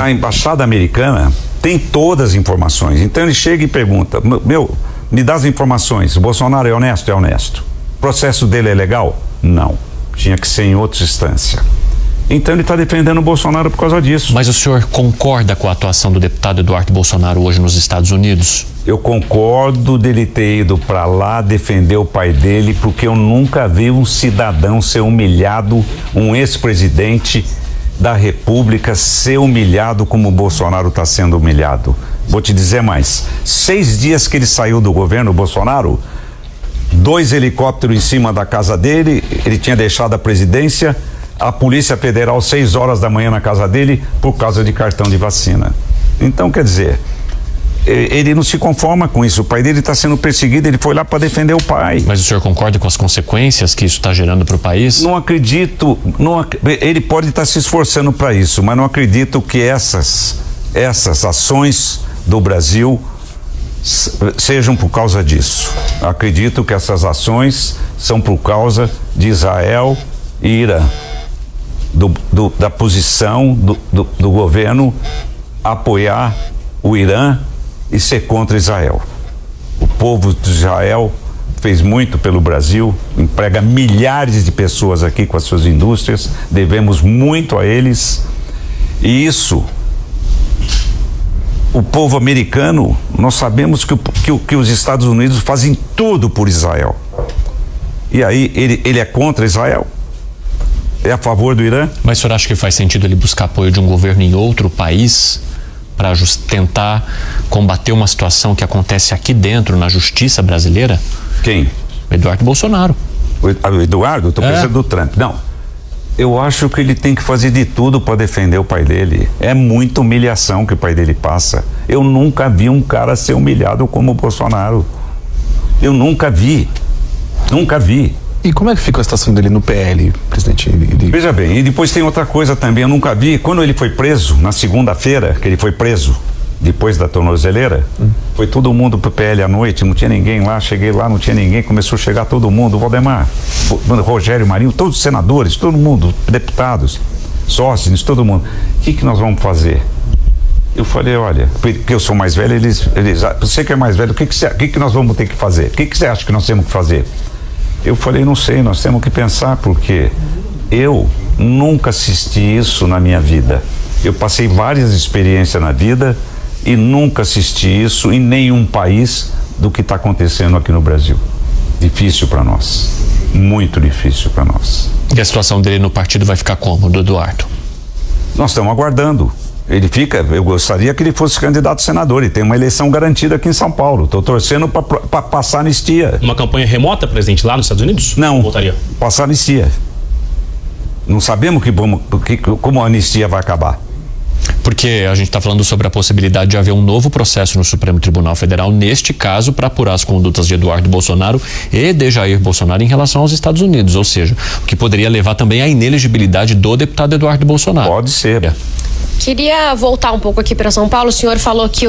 A embaixada americana tem todas as informações. Então ele chega e pergunta: me dá as informações. O Bolsonaro é honesto? É honesto. O processo dele é legal? Não. Tinha que ser em outra instância. Então ele está defendendo o Bolsonaro por causa disso. Mas o senhor concorda com a atuação do deputado Eduardo Bolsonaro hoje nos Estados Unidos? Eu concordo dele ter ido para lá defender o pai dele, porque eu nunca vi um cidadão ser humilhado, um ex-presidente da República ser humilhado como o Bolsonaro está sendo humilhado. Vou te dizer mais: 6 dias que ele saiu do governo, o Bolsonaro, 2 helicópteros em cima da casa dele, ele tinha deixado a presidência, a Polícia Federal 6 horas da manhã na casa dele por causa de cartão de vacina. Então, quer dizer, ele não se conforma com isso. O pai dele está sendo perseguido, ele foi lá para defender o pai. Mas o senhor concorda com as consequências que isso está gerando para o país? Não acredito, ele pode estar se esforçando para isso, mas não acredito que essas ações do Brasil sejam por causa disso. Acredito que essas ações são por causa de Israel e Irã, da posição do governo apoiar o Irã e ser contra Israel. O povo de Israel fez muito pelo Brasil, emprega milhares de pessoas aqui com as suas indústrias, devemos muito a eles, e isso, o povo americano, nós sabemos que os Estados Unidos fazem tudo por Israel. E aí ele é contra Israel? É a favor do Irã? Mas o senhor acha que faz sentido ele buscar apoio de um governo em outro país para tentar combater uma situação que acontece aqui dentro, na justiça brasileira? Quem? Eduardo Bolsonaro. O Eduardo? Estou pensando do Trump. Não. Eu acho que ele tem que fazer de tudo para defender o pai dele. É muita humilhação que o pai dele passa. Eu nunca vi um cara ser humilhado como o Bolsonaro. Eu nunca vi. Nunca vi. E como é que fica a situação dele no PL, presidente? Veja bem, e depois tem outra coisa também, eu nunca vi, quando ele foi preso, na segunda-feira, que ele foi preso, depois da tornozeleira, foi todo mundo pro PL à noite, não tinha ninguém lá, cheguei lá, não tinha ninguém, começou a chegar todo mundo, Valdemar, Rogério Marinho, todos os senadores, todo mundo, deputados, sócios, todo mundo. O que nós vamos fazer? Eu falei, olha, porque eu sou mais velho, você que é mais velho, o que nós vamos ter que fazer? O que você acha que nós temos que fazer? Eu falei, não sei, nós temos que pensar, porque eu nunca assisti isso na minha vida. Eu passei várias experiências na vida e nunca assisti isso em nenhum país do que está acontecendo aqui no Brasil. Difícil para nós, muito difícil para nós. E a situação dele no partido vai ficar como, do Eduardo? Nós estamos aguardando. Eu gostaria que ele fosse candidato a senador, e tem uma eleição garantida aqui em São Paulo. Estou torcendo para passar anistia. Uma campanha remota, presidente, lá nos Estados Unidos? Não, voltaria. Passar anistia. Não sabemos como a anistia vai acabar. Porque a gente está falando sobre a possibilidade de haver um novo processo no Supremo Tribunal Federal, neste caso, para apurar as condutas de Eduardo Bolsonaro e de Jair Bolsonaro em relação aos Estados Unidos, ou seja, o que poderia levar também à inelegibilidade do deputado Eduardo Bolsonaro. Pode ser. Queria voltar um pouco aqui para São Paulo. O senhor falou que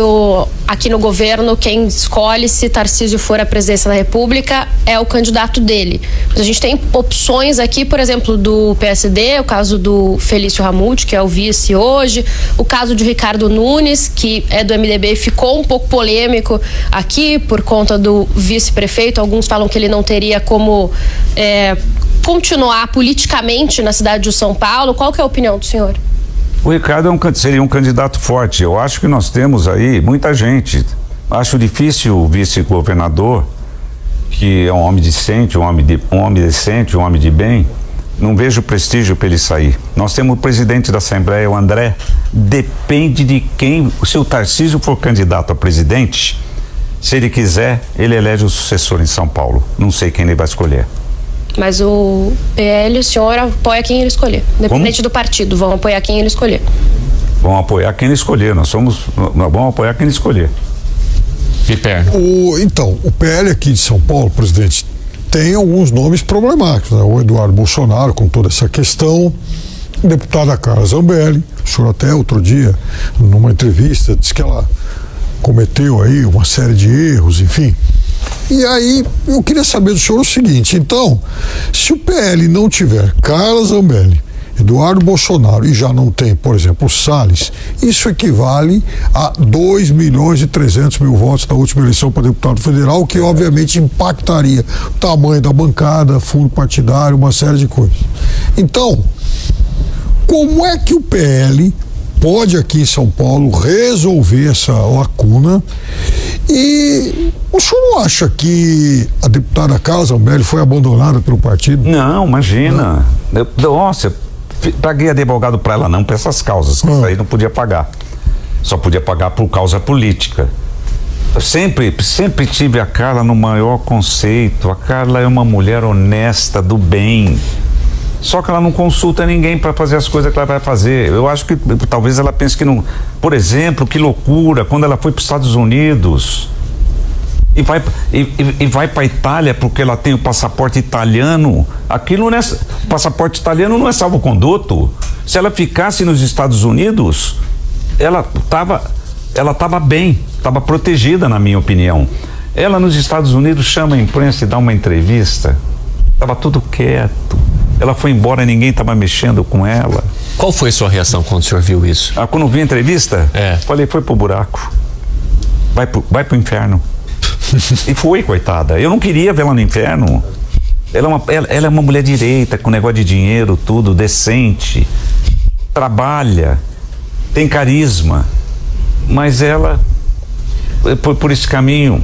aqui no governo quem escolhe se Tarcísio for à presidência da República é o candidato dele. Mas a gente tem opções aqui, por exemplo, do PSD, o caso do Felício Ramute, que é o vice hoje, o caso de Ricardo Nunes, que é do MDB e ficou um pouco polêmico aqui por conta do vice-prefeito. Alguns falam que ele não teria como continuar politicamente na cidade de São Paulo. Qual que é a opinião do senhor? O Ricardo seria um candidato forte. Eu acho que nós temos aí muita gente. Acho difícil o vice-governador, que é um homem decente, um homem decente, um homem de bem. Não vejo prestígio para ele sair. Nós temos o presidente da Assembleia, o André. Depende de quem. Se o Tarcísio for candidato a presidente, se ele quiser, ele elege o sucessor em São Paulo. Não sei quem ele vai escolher. Mas o PL, o senhor apoia quem ele escolher. Independente do partido, vão apoiar quem ele escolher. Vão apoiar quem ele escolher. Nós vamos apoiar quem ele escolher. Então, o PL aqui de São Paulo, presidente, tem alguns nomes problemáticos, né? O Eduardo Bolsonaro, com toda essa questão, a deputada Carla Zambelli, o senhor até outro dia, numa entrevista, disse que ela cometeu aí uma série de erros, enfim. E aí, eu queria saber do senhor o seguinte, então, se o PL não tiver Carla Zambelli, Eduardo Bolsonaro e já não tem, por exemplo, o Salles, isso equivale a 2.300.000 votos na última eleição para deputado federal, o que obviamente impactaria o tamanho da bancada, fundo partidário, uma série de coisas. Então, como é que o PL pode aqui em São Paulo resolver essa lacuna? E o senhor não acha que a deputada Carla Zambelli foi abandonada pelo partido? Não, imagina. Nossa, eu paguei advogado para ela não, para essas causas, que isso aí não podia pagar. Só podia pagar por causa política. Eu sempre tive a Carla no maior conceito. A Carla é uma mulher honesta, do bem. Só que ela não consulta ninguém para fazer as coisas que ela vai fazer. Eu acho que talvez ela pense que não. Por exemplo, que loucura, quando ela foi para os Estados Unidos e vai para a Itália porque ela tem o passaporte italiano. Aquilo não é. Passaporte italiano não é salvo-conduto. Se ela ficasse nos Estados Unidos, ela estava bem, estava protegida, na minha opinião. Ela nos Estados Unidos chama a imprensa e dá uma entrevista. Estava tudo quieto. Ela foi embora, ninguém estava mexendo com ela. Qual foi sua reação quando o senhor viu isso? Quando vi a entrevista, falei, foi pro buraco. Vai pro inferno. E foi, coitada. Eu não queria vê-la no inferno. Ela é uma mulher direita, com negócio de dinheiro, tudo, decente. Trabalha, tem carisma. Mas ela foi por esse caminho.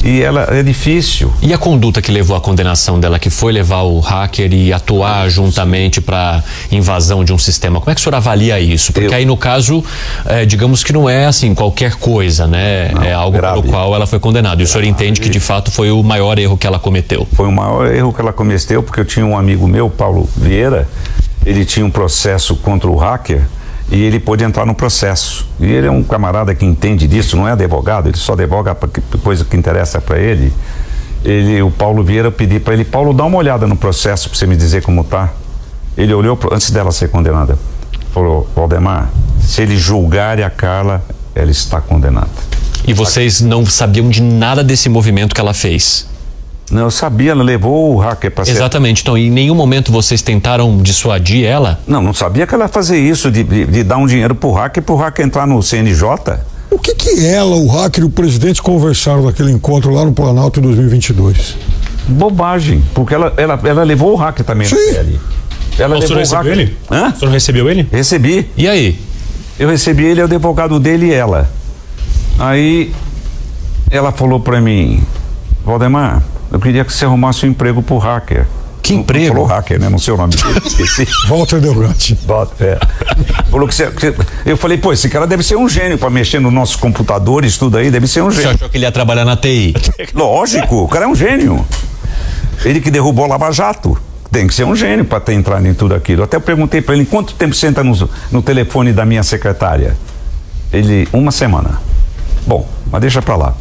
E ela é difícil. E a conduta que levou à condenação dela, que foi levar o hacker e atuar juntamente para invasão de um sistema, como é que o senhor avalia isso? Porque aí no caso, digamos que não é assim qualquer coisa, né? Não, é algo grave, pelo qual ela foi condenada. E o senhor entende que de fato foi o maior erro que ela cometeu? Foi o maior erro que ela cometeu, porque eu tinha um amigo meu, Paulo Vieira, ele tinha um processo contra o hacker. E ele pôde entrar no processo. E ele é um camarada que entende disso, não é advogado, ele só advoga para coisa que interessa para ele. O Paulo Vieira, eu pedi para ele, Paulo, dá uma olhada no processo para você me dizer como tá. Ele olhou, antes dela ser condenada, falou, Valdemar, se ele julgar a Carla, ela está condenada. E vocês não sabiam de nada desse movimento que ela fez? Não, eu sabia, ela levou o hacker para ser... Exatamente, então em nenhum momento vocês tentaram dissuadir ela? Não sabia que ela ia fazer isso, de dar um dinheiro pro hacker entrar no CNJ. O que ela, o hacker e o presidente conversaram naquele encontro lá no Planalto em 2022? Bobagem, porque ela levou o hacker também. Sim. Ali. Ela o senhor recebeu ele? Hã? O senhor recebeu ele? Recebi. E aí? Eu recebi ele, é o advogado dele e ela. Aí ela falou pra mim, Valdemar, eu queria que você arrumasse um emprego pro hacker. Que emprego? Não falou hacker, né? Não sei o nome dele, esqueci. Walter Delgatti. Falou que eu falei, pô, esse cara deve ser um gênio pra mexer nos nossos computadores, tudo aí, deve ser um gênio. Você achou que ele ia trabalhar na TI? Lógico, o cara é um gênio. Ele que derrubou o Lava Jato. Tem que ser um gênio pra ter entrado em tudo aquilo. Até eu perguntei pra ele, quanto tempo você entra no telefone da minha secretária? Ele, 1 semana. Bom, mas deixa pra lá.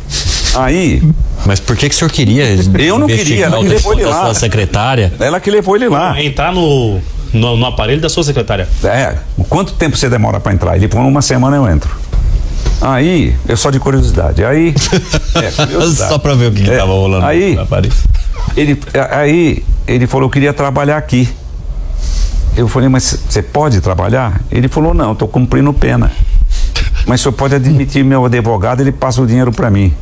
Aí... Mas por que o senhor queria? Eu não queria, ela que levou ele lá. Sua secretária? Ela que levou ele lá. Entrar no aparelho da sua secretária. Quanto tempo você demora pra entrar? Ele falou, 1 semana eu entro. Aí, eu só de curiosidade. Aí... Só pra ver o que tava rolando aí, no aparelho. Ele falou, eu queria trabalhar aqui. Eu falei, mas você pode trabalhar? Ele falou, não, eu tô cumprindo pena. Mas o senhor pode admitir meu advogado, ele passa o dinheiro pra mim.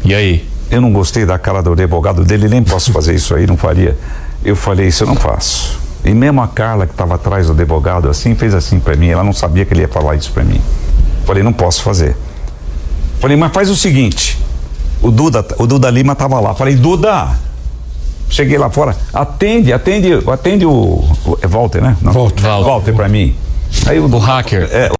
E aí? Eu não gostei da cara do advogado dele, nem posso fazer isso aí, não faria. Eu falei, isso eu não faço. E mesmo a Carla, que estava atrás do advogado, assim, fez assim pra mim, ela não sabia que ele ia falar isso pra mim. Falei, não posso fazer. Falei, mas faz o seguinte, o Duda Lima tava lá. Falei, Duda, cheguei lá fora, atende o Walter, né? Não, Walter pra mim. Aí o hacker.